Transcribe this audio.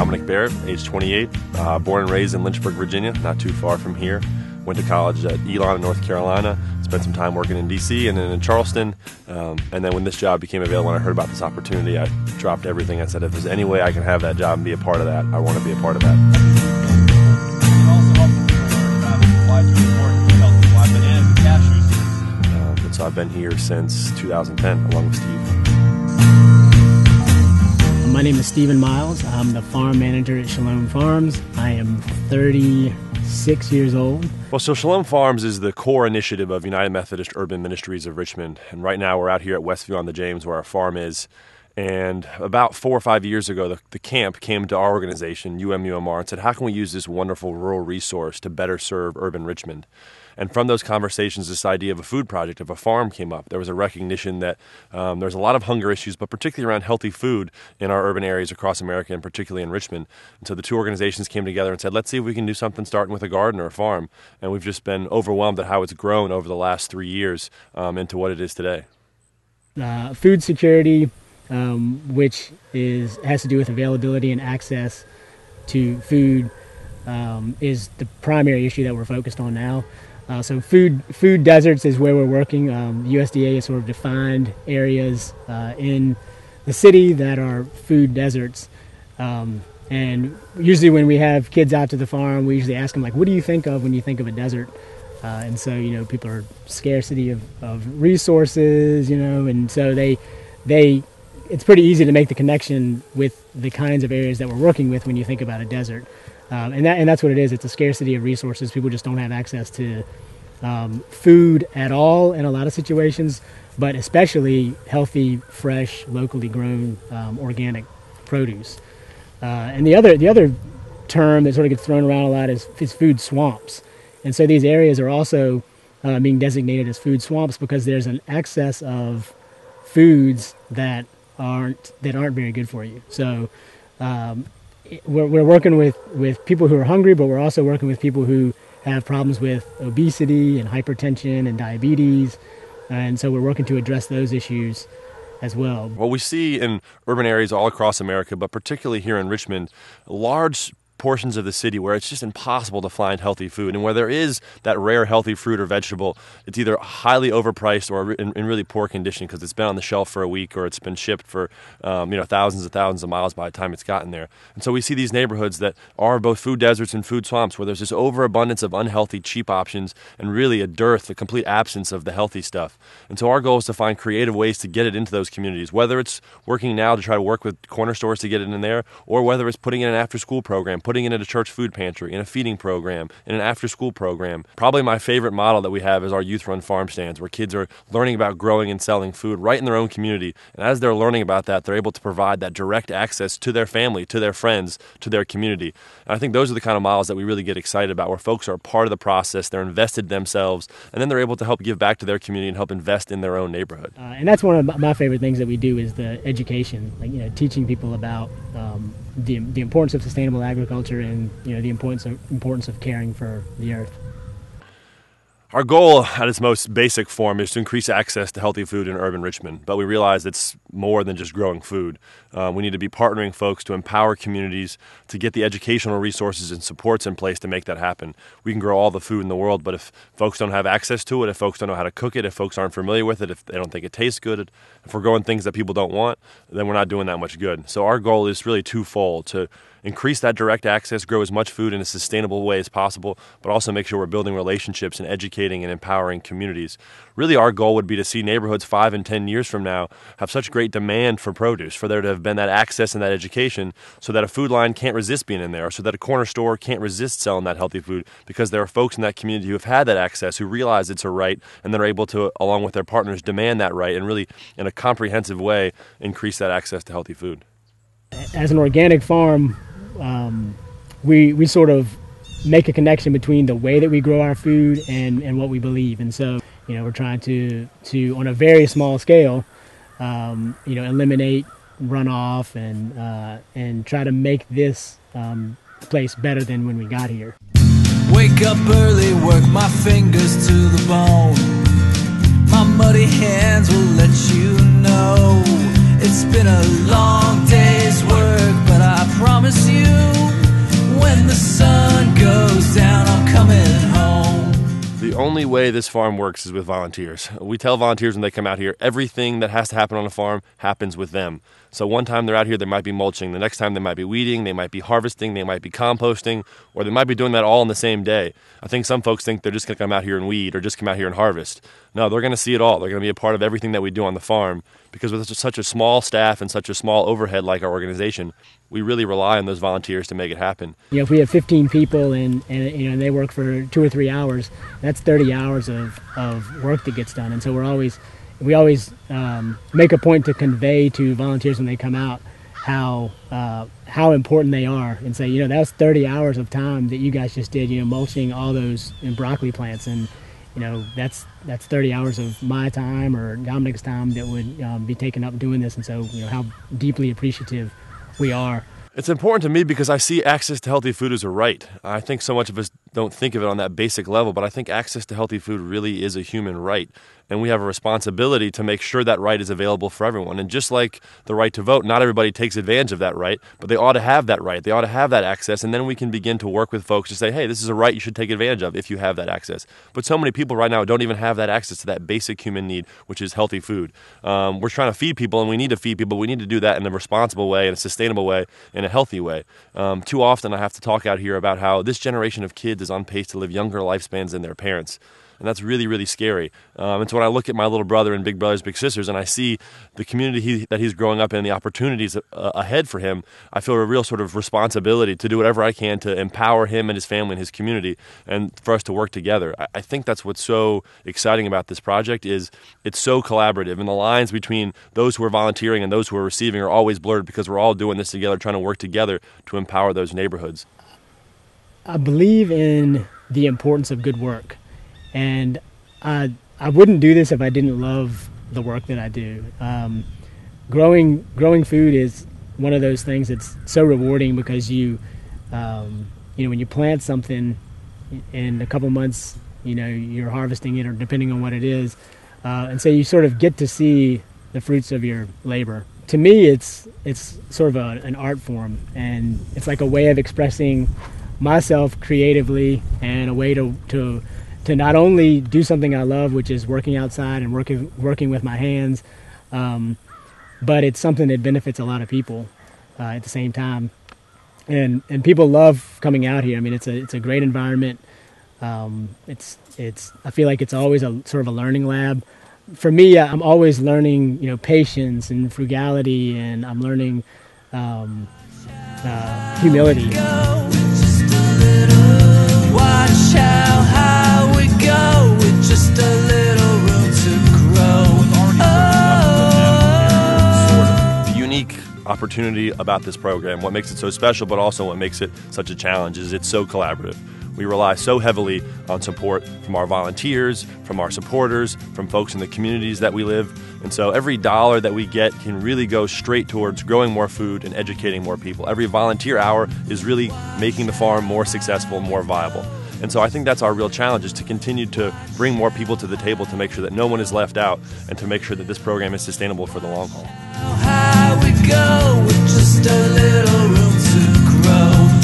Dominic Barrett, age 28, born and raised in Lynchburg, Virginia, not too far from here. Went to college at Elon in North Carolina, spent some time working in D.C. and then in Charleston. And then when this job became available and I heard about this opportunity, I dropped everything. I said, if there's any way I can have that job and be a part of that, I want to be a part of that. And so I've been here since 2010, along with Steve. My name is Stephen Miles. I'm the farm manager at Shalom Farms. I am 36 years old. Well, so Shalom Farms is the core initiative of United Methodist Urban Ministries of Richmond. And right now we're out here at Westview on the James where our farm is. And about 4 or 5 years ago, the camp came to our organization, UMR, and said, how can we use this wonderful rural resource to better serve urban Richmond? And from those conversations, this idea of a food project, of a farm came up. There was a recognition that there's a lot of hunger issues, but particularly around healthy food in our urban areas across America and particularly in Richmond. And so the two organizations came together and said, let's see if we can do something starting with a garden or a farm. And we've just been overwhelmed at how it's grown over the last 3 years into what it is today. Food security, which has to do with availability and access to food, is the primary issue that we're focused on now. So food deserts is where we're working. USDA has sort of defined areas in the city that are food deserts. And usually when we have kids out to the farm, we usually ask them, like, what do you think of when you think of a desert? And so, people are scarcity of resources, and so it's pretty easy to make the connection with the kinds of areas that we're working with when you think about a desert. And that's what it is. It's a scarcity of resources. People just don't have access to food at all in a lot of situations, but especially healthy, fresh, locally grown, organic produce. And the other term that sort of gets thrown around a lot is food swamps. And so these areas are also being designated as food swamps because there's an excess of foods that aren't very good for you. So we're working with people who are hungry, but we're also working with people who have problems with obesity and hypertension and diabetes. And so we're working to address those issues as well. Well, we see in urban areas all across America, but particularly here in Richmond, large portions of the city where it's just impossible to find healthy food, and where there is that rare healthy fruit or vegetable, it's either highly overpriced or in really poor condition because it's been on the shelf for a week or it's been shipped for thousands and thousands of miles by the time it's gotten there. And so we see these neighborhoods that are both food deserts and food swamps where there's this overabundance of unhealthy, cheap options and really a dearth, a complete absence of the healthy stuff. And so our goal is to find creative ways to get it into those communities, whether it's working now to try to work with corner stores to get it in there, or whether it's putting in an after-school program, putting it in a church food pantry, in a feeding program, in an after-school program. Probably my favorite model that we have is our youth-run farm stands, where kids are learning about growing and selling food right in their own community. And as they're learning about that, they're able to provide that direct access to their family, to their friends, to their community. And I think those are the kind of models that we really get excited about, where folks are part of the process, they're invested themselves, and then they're able to help give back to their community and help invest in their own neighborhood. And that's one of my favorite things that we do is the education, teaching people about the importance of sustainable agriculture and the importance of caring for the earth. Our goal at its most basic form is to increase access to healthy food in urban Richmond, but we realize it's more than just growing food. We need to be partnering folks to empower communities to get the educational resources and supports in place to make that happen. We can grow all the food in the world, but if folks don't have access to it, if folks don't know how to cook it, if folks aren't familiar with it, if they don't think it tastes good, if we're growing things that people don't want, then we're not doing that much good. So our goal is really twofold: to increase that direct access, grow as much food in a sustainable way as possible, but also make sure we're building relationships and educating and empowering communities. Really, our goal would be to see neighborhoods 5 and 10 years from now have such great demand for produce, for there to have been that access and that education, so that a food line can't resist being in there, or so that a corner store can't resist selling that healthy food, because there are folks in that community who have had that access, who realize it's a right, and they're able to, along with their partners, demand that right and really, in a comprehensive way, increase that access to healthy food. As an organic farm, we sort of make a connection between the way that we grow our food and what we believe. And so, we're trying to on a very small scale, eliminate runoff and try to make this place better than when we got here. Wake up early, work my fingers to the bone. My muddy hands will let you know it's been a long day's work, but I promise you only way this farm works is with volunteers. We tell volunteers when they come out here, everything that has to happen on a farm happens with them. So one time they're out here, they might be mulching. The next time they might be weeding, they might be harvesting, they might be composting, or they might be doing that all in the same day. I think some folks think they're just going to come out here and weed or just come out here and harvest. No, they're going to see it all. They're going to be a part of everything that we do on the farm, because with such a small staff and such a small overhead like our organization, we really rely on those volunteers to make it happen. If we have 15 people and they work for 2 or 3 hours, that's 30 hours of work that gets done. And so we always make a point to convey to volunteers when they come out how important they are, and say, that was 30 hours of time that you guys just did, mulching all those broccoli plants, and that's 30 hours of my time or Dominic's time that would be taken up doing this. And so how deeply appreciative we are. It's important to me because I see access to healthy food as a right. I think so much of us don't think of it on that basic level, but I think access to healthy food really is a human right. And we have a responsibility to make sure that right is available for everyone. And just like the right to vote, not everybody takes advantage of that right, but they ought to have that right. They ought to have that access, and then we can begin to work with folks to say, hey, this is a right you should take advantage of if you have that access. But so many people right now don't even have that access to that basic human need, which is healthy food. We're trying to feed people, and we need to feed people. We need to do that in a responsible way, in a sustainable way, in a healthy way. Too often I have to talk out here about how this generation of kids is on pace to live younger lifespans than their parents. And that's really, really scary. And so when I look at my little brother and big brothers, big sisters, and I see the community that he's growing up in, the opportunities ahead for him, I feel a real sort of responsibility to do whatever I can to empower him and his family and his community, and for us to work together. I think that's what's so exciting about this project, is it's so collaborative, and the lines between those who are volunteering and those who are receiving are always blurred, because we're all doing this together, trying to work together to empower those neighborhoods. I believe in the importance of good work. And I wouldn't do this if I didn't love the work that I do. Growing food is one of those things that's so rewarding, because when you plant something, in a couple months, you're harvesting it, or depending on what it is, and so you sort of get to see the fruits of your labor. To me, it's sort of an art form, and it's like a way of expressing myself creatively, and a way to not only do something I love, which is working outside and working with my hands, but it's something that benefits a lot of people at the same time. And people love coming out here. I mean, it's a great environment. I feel like it's always a sort of a learning lab. For me, I'm always learning, patience and frugality, and I'm learning humility. Watch how high we go, with just a little room to grow. The unique opportunity about this program, what makes it so special, but also what makes it such a challenge, is it's so collaborative. We rely so heavily on support from our volunteers, from our supporters, from folks in the communities that we live. And so every dollar that we get can really go straight towards growing more food and educating more people. Every volunteer hour is really making the farm more successful, more viable. And so I think that's our real challenge, is to continue to bring more people to the table, to make sure that no one is left out, and to make sure that this program is sustainable for the long haul. How high we go, with just a little room to grow.